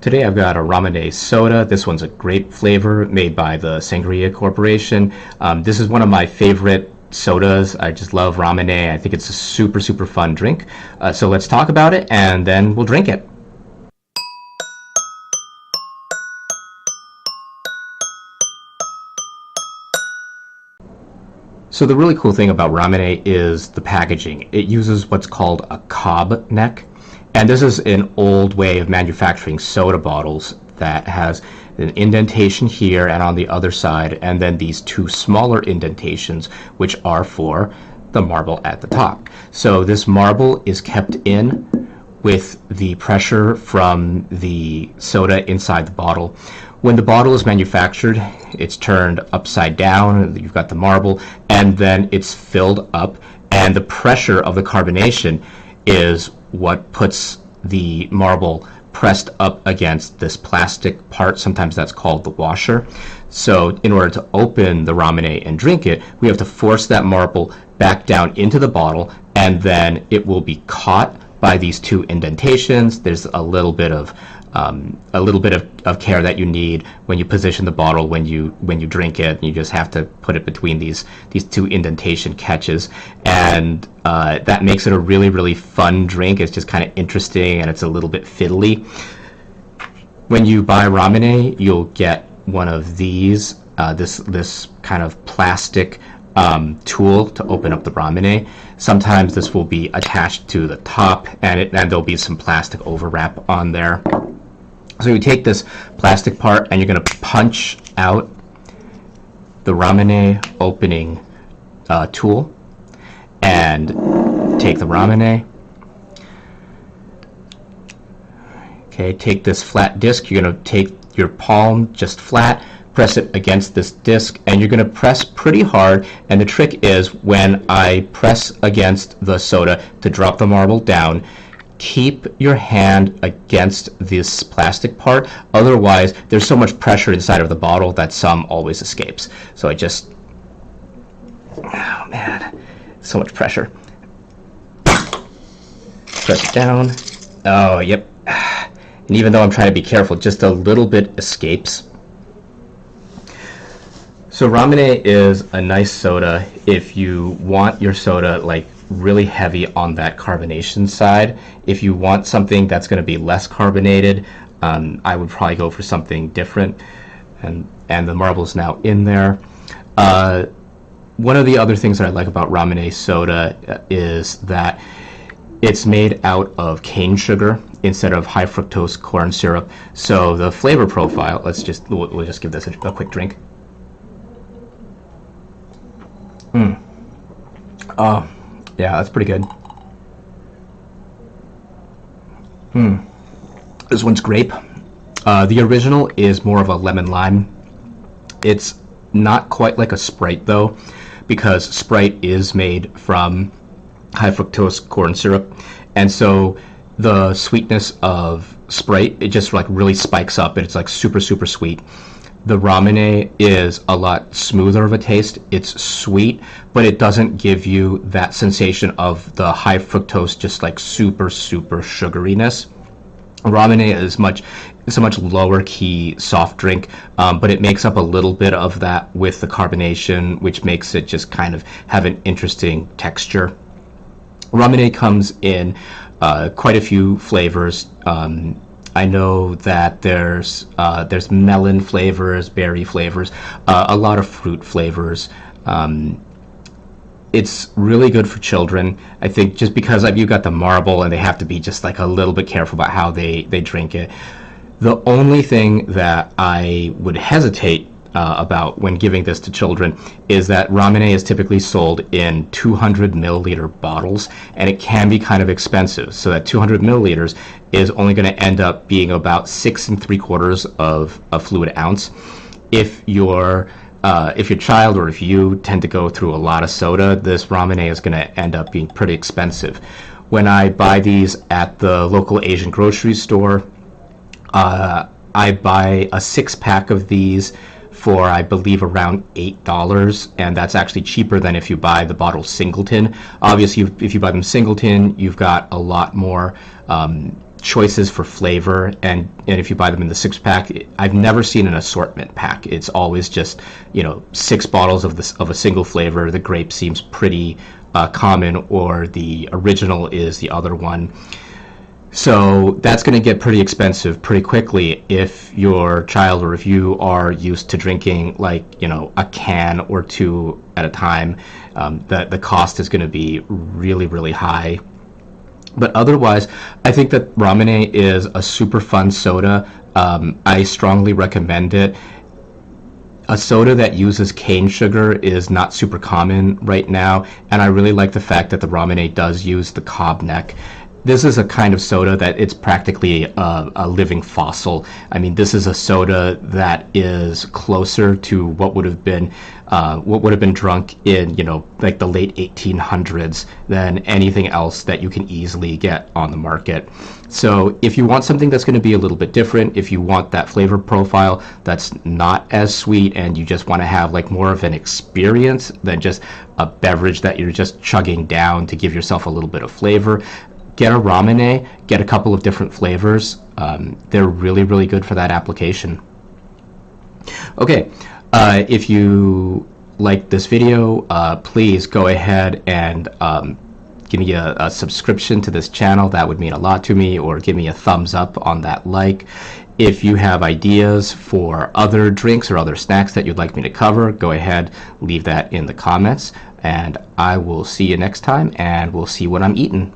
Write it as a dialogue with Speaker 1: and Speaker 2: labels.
Speaker 1: Today I've got a Ramune soda. This one's a grape flavor made by the Sangaria Corporation. This is one of my favorite sodas. I just love Ramune. I think it's a super, super fun drink. So let's talk about it and then we'll drink it. So the really cool thing about Ramune is the packaging. It uses what's called a cob neck. And this is an old way of manufacturing soda bottles that has an indentation here and on the other side, and then these two smaller indentations, which are for the marble at the top. So this marble is kept in with the pressure from the soda inside the bottle. When the bottle is manufactured, it's turned upside down, you've got the marble, and then it's filled up, and the pressure of the carbonation is what puts the marble pressed up against this plastic part. Sometimes that's called the washer. So in order to open the Ramune and drink it, we have to force that marble back down into the bottle, and then it will be caught by these two indentations. There's a little bit of care that you need when you position the bottle when you drink it. You just have to put it between these two indentation catches, and that makes it a really, really fun drink. It's just kind of interesting and it's a little bit fiddly. When you buy Ramune, you'll get one of these, this kind of plastic tool to open up the Ramune. Sometimes this will be attached to the top, and there'll be some plastic overwrap on there. So you take this plastic part and you're going to punch out the Ramune opening tool and take the Ramune. Okay, take this flat disc. You're going to take your palm just flat, press it against this disc, and you're going to press pretty hard. And the trick is, when I press against the soda to drop the marble down, keep your hand against this plastic part. Otherwise, there's so much pressure inside of the bottle that some always escapes. So I just, oh man, so much pressure. Press it down. Oh, yep. And even though I'm trying to be careful, just a little bit escapes. So Ramune is a nice soda if you want your soda like really heavy on that carbonation side. If you want something that's going to be less carbonated, I would probably go for something different. And the marble's now in there. One of the other things that I like about Ramune soda is that it's made out of cane sugar instead of high fructose corn syrup. So the flavor profile, we'll just give this a quick drink. Oh, yeah, that's pretty good. This one's grape. The original is more of a lemon lime. It's not quite like a Sprite though, because Sprite is made from high fructose corn syrup, and so the sweetness of Sprite, it just like really spikes up, and it's like super, super sweet. The Ramune is a lot smoother of a taste. It's sweet, but it doesn't give you that sensation of the high fructose, just like super, super sugariness. Ramune is a much lower key soft drink, but it makes up a little bit of that with the carbonation, which makes it just kind of have an interesting texture. Ramune comes in quite a few flavors. I know that there's melon flavors, berry flavors, a lot of fruit flavors. It's really good for children. I think just because you've got the marble and they have to be just like a little bit careful about how they drink it. The only thing that I would hesitate about when giving this to children is that Ramune is typically sold in 200 milliliter bottles, and it can be kind of expensive. So that 200 milliliters is only going to end up being about 6 3/4 of a fluid ounce. If your child or if you tend to go through a lot of soda, this Ramune is going to end up being pretty expensive. When I buy these at the local Asian grocery store, I buy a 6-pack of these for, I believe, around $8, and that's actually cheaper than if you buy the bottle singleton. Obviously, if you buy them singleton, you've got a lot more choices for flavor, and if you buy them in the 6-pack, I've never seen an assortment pack. It's always just 6 bottles of a single flavor. The grape seems pretty common, or the original is the other one. So that's going to get pretty expensive pretty quickly if your child, or if you are used to drinking like a can or 2 at a time. The cost is going to be really, really high. But otherwise, I think that Ramune is a super fun soda. I strongly recommend it. A soda that uses cane sugar is not super common right now, and I really like the fact that the Ramune does use the cob neck. This is a kind of soda that it's practically a living fossil. I mean, this is a soda that is closer to what would have been drunk in like the late 1800s than anything else that you can easily get on the market. So if you want something that's going to be a little bit different, if you want that flavor profile that's not as sweet, and you just want to have like more of an experience than just a beverage that you're just chugging down to give yourself a little bit of flavor, get a Ramune, get a couple of different flavors. They're really, really good for that application. Okay, if you like this video, please go ahead and give me a subscription to this channel. That would mean a lot to me, or give me a thumbs up on that like. If you have ideas for other drinks or other snacks that you'd like me to cover, go ahead, leave that in the comments, and I will see you next time, and we'll see what I'm eating.